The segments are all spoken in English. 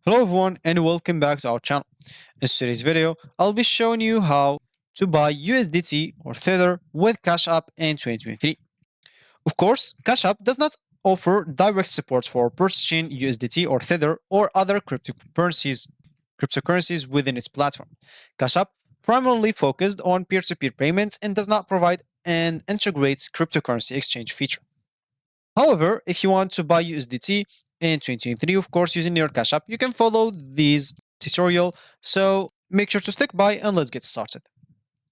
Hello everyone and welcome back to our channel. In today's video, I'll be showing you how to buy USDT or Tether with Cashapp in 2023. Of course, Cashapp does not offer direct support for purchasing USDT or Tether or other cryptocurrencies within its platform. Cashapp primarily focused on peer-to-peer payments and does not provide an integrated cryptocurrency exchange feature. However, if you want to buy USDT in 2023, of course, using your Cash App, you can follow these tutorial. So make sure to stick by and let's get started.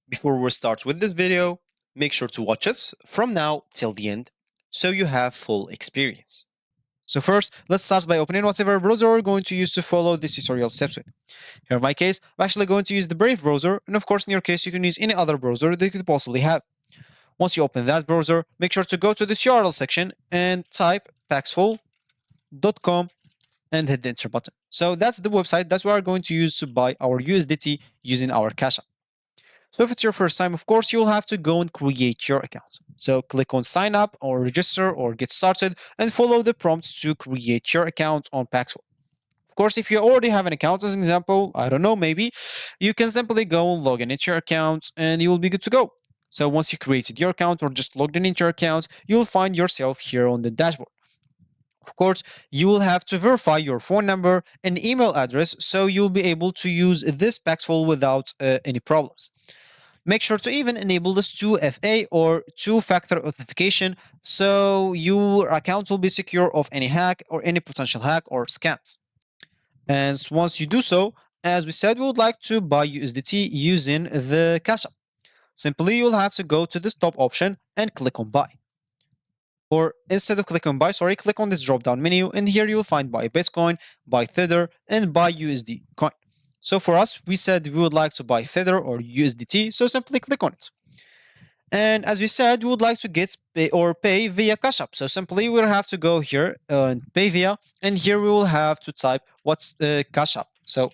Before we start with this video, make sure to watch it from now till the end so you have full experience. So first, let's start by opening whatever browser we're going to use to follow this tutorial steps with. Here in my case, I'm actually going to use the Brave browser, and of course in your case you can use any other browser that you could possibly have. Once you open that browser, make sure to go to this URL section and type paxful.com and hit the enter button. So that's the website. That's what we're going to use to buy our USDT using our Cash App. So if it's your first time, of course, you'll have to go and create your account. So click on sign up or register or get started and follow the prompts to create your account on Paxful. Of course, if you already have an account, as an example, I don't know, maybe, you can simply go and log in into your account and you will be good to go. So once you created your account or just logged in into your account, you'll find yourself here on the dashboard. Of course, you will have to verify your phone number and email address so you'll be able to use this Paxful without any problems. Make sure to even enable this 2FA or two-factor authentication so your account will be secure of any hack or any potential hack or scams. And once you do so, as we said, we would like to buy USDT using the Cash App. Simply, you'll have to go to this top option and click on buy. Or instead of click on buy, click on this drop-down menu, and here you'll find buy Bitcoin, buy Tether, and buy USD coin. So for us, we said we would like to buy Tether or USDT, so simply click on it. And as we said, we would like to pay via Cash App. So simply we'll have to go here and pay via, and here we will have to type what's Cash App. So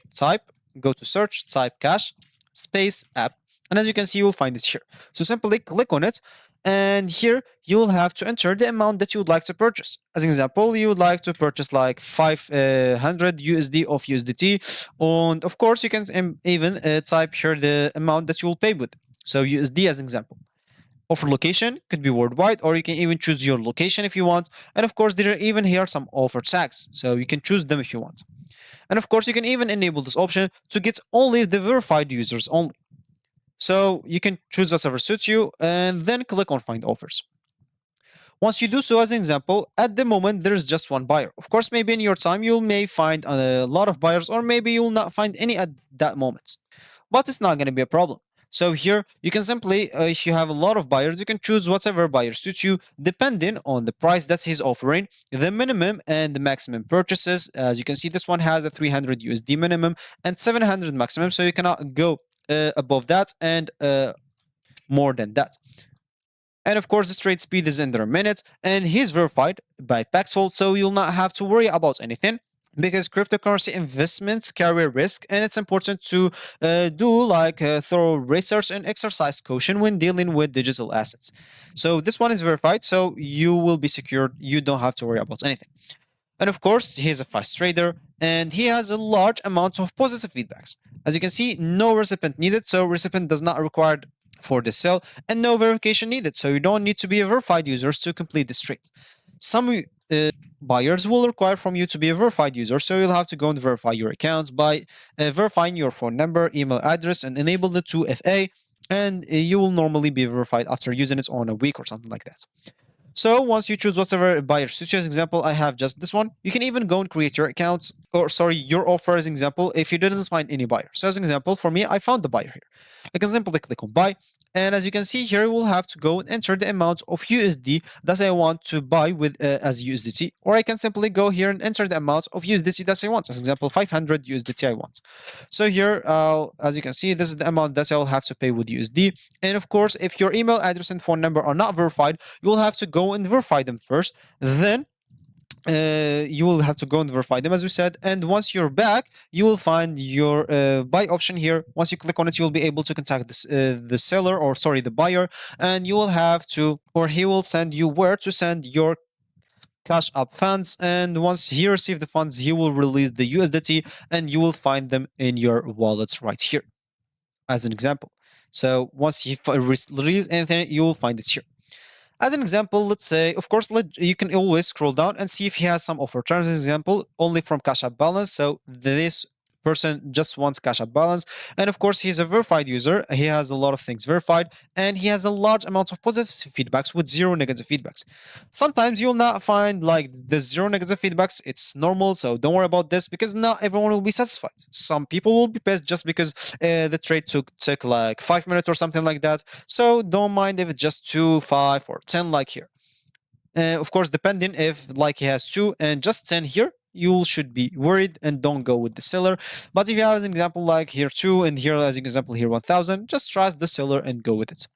go to search, type cash space app, and as you can see, you'll find it here. So simply click on it, and here you will have to enter the amount that you would like to purchase. As an example, you would like to purchase like 500 USD of USDT, and of course you can even type here the amount that you will pay with. So USD as an example. Offer location could be worldwide, or you can even choose your location if you want. And of course, there are even here some offer tags, so you can choose them if you want. And of course, you can even enable this option to get only the verified users only. So you can choose whatever suits you and then click on find offers. Once you do so, as an example, at the moment, there's just one buyer. Of course, maybe in your time, you may find a lot of buyers, or maybe you'll not find any at that moment. But it's not going to be a problem. So here, you can simply, if you have a lot of buyers, you can choose whatever buyer suits you, depending on the price that he's offering, the minimum and the maximum purchases. As you can see, this one has a 300 USD minimum and 700 maximum, so you cannot go above that and more than that. And of course, the trade speed is under a minute, and he's verified by Paxful, so you'll not have to worry about anything, because cryptocurrency investments carry risk, and it's important to do thorough research and exercise caution when dealing with digital assets. So this one is verified, so you will be secured. You don't have to worry about anything. And of course, he's a fast trader, and he has a large amount of positive feedbacks. As you can see, no recipient needed, so recipient does not required for the sale, and no verification needed, so you don't need to be a verified user to complete this trade. Some buyers will require from you to be a verified user, so you'll have to go and verify your accounts by verifying your phone number, email address, and enable the 2FA, and you will normally be verified after using it on a week or something like that. So once you choose whatever buyer suits you, as example, I have just this one. You can even go and create your account, or your offer as example, if you didn't find any buyer. So as an example, for me, I found the buyer here. I can simply click on buy. And as you can see here, we'll have to go and enter the amount of USD that I want to buy with as USDT. Or I can simply go here and enter the amount of USDT that I want. As example, 500 USDT I want. So here, as you can see, this is the amount that I'll have to pay with USD. And of course, if your email address and phone number are not verified, you'll have to go and verify them first. Then you will have to go and verify them, as we said, and once you're back, you will find your buy option here. Once you click on it, you'll be able to contact the seller, or the buyer, and you will have to, or he will send you where to send your Cashapp funds, and once he receives the funds, he will release the USDT, and you will find them in your wallets right here, as an example. So once he release anything, you will find it here. As an example, let's say, of course, you can always scroll down and see if he has some offer terms. As an example, only from Cash App balance. So this person just wants Cash App balance. And of course, he's a verified user. He has a lot of things verified, and he has a large amount of positive feedbacks with zero negative feedbacks. Sometimes you'll not find like the zero negative feedbacks. It's normal. So don't worry about this because not everyone will be satisfied. Some people will be pissed just because the trade took like 5 minutes or something like that. So don't mind if it's just 2, 5, or 10 like here. Of course, depending if like he has 2 and just 10 here, you should be worried and don't go with the seller. But if you have as an example like here 2 and here as an example here 1000, just trust the seller and go with it.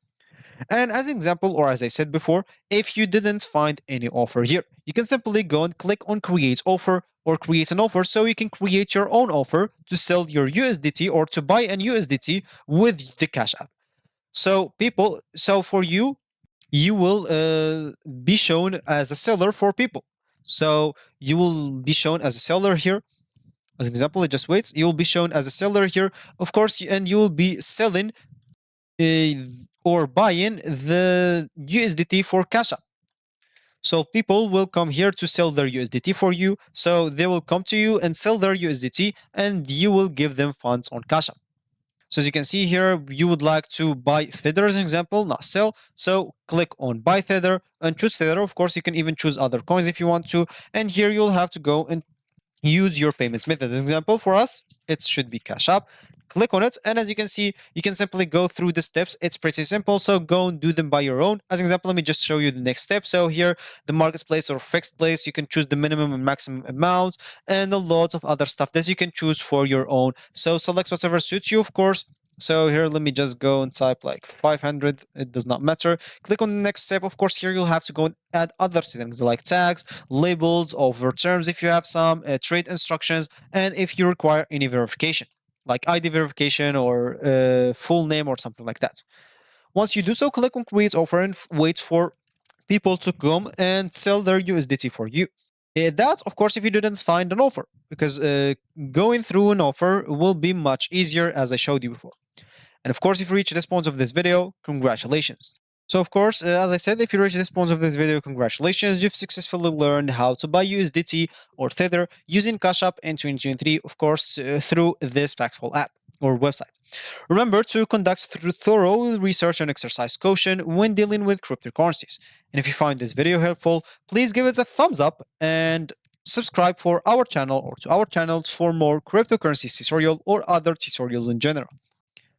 And as an example, or as I said before, if you didn't find any offer here, you can simply go and click on create offer or create an offer, so you can create your own offer to sell your USDT or to buy an USDT with the Cash App. So for you, you will be shown as a seller for people. So you will be shown as a seller here. As an example, it just waits. You will be shown as a seller here, of course, and you will be selling uh, or buying the USDT for Cash App. So people will come here to sell their USDT for you. So they will come to you and sell their USDT, and you will give them funds on Cash App. So as you can see here, you would like to buy Tether as an example, not sell. So click on buy Tether and choose Tether. Of course, you can even choose other coins if you want to. And here you'll have to go and use your payments method. As an example, for us, it should be Cash App. Click on it, and as you can see, you can simply go through the steps. It's pretty simple, so go and do them by your own. As an example, let me just show you the next step. So here, the marketplace or fixed place, you can choose the minimum and maximum amount, and a lot of other stuff that you can choose for your own. So select whatever suits you, of course. So here, let me just go and type like 500. It does not matter. Click on the next step. Of course, here you'll have to go and add other settings like tags, labels, over terms if you have some, trade instructions, and if you require any verification, like ID verification or full name or something like that. Once you do so, click on create offer and wait for people to come and sell their USDT for you. That, of course, if you didn't find an offer, because going through an offer will be much easier, as I showed you before. And of course, if you reach this point of this video, congratulations. So of course, as I said, if you reach this point of this video, congratulations, you've successfully learned how to buy USDT or Tether using Cash App in 2023, of course, through this Paxful app or website. Remember to conduct thorough research and exercise caution when dealing with cryptocurrencies. And if you find this video helpful, please give it a thumbs up and subscribe for our channel or to our channels for more cryptocurrency tutorial or other tutorials in general.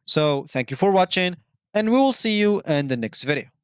So thank you for watching, and we will see you in the next video.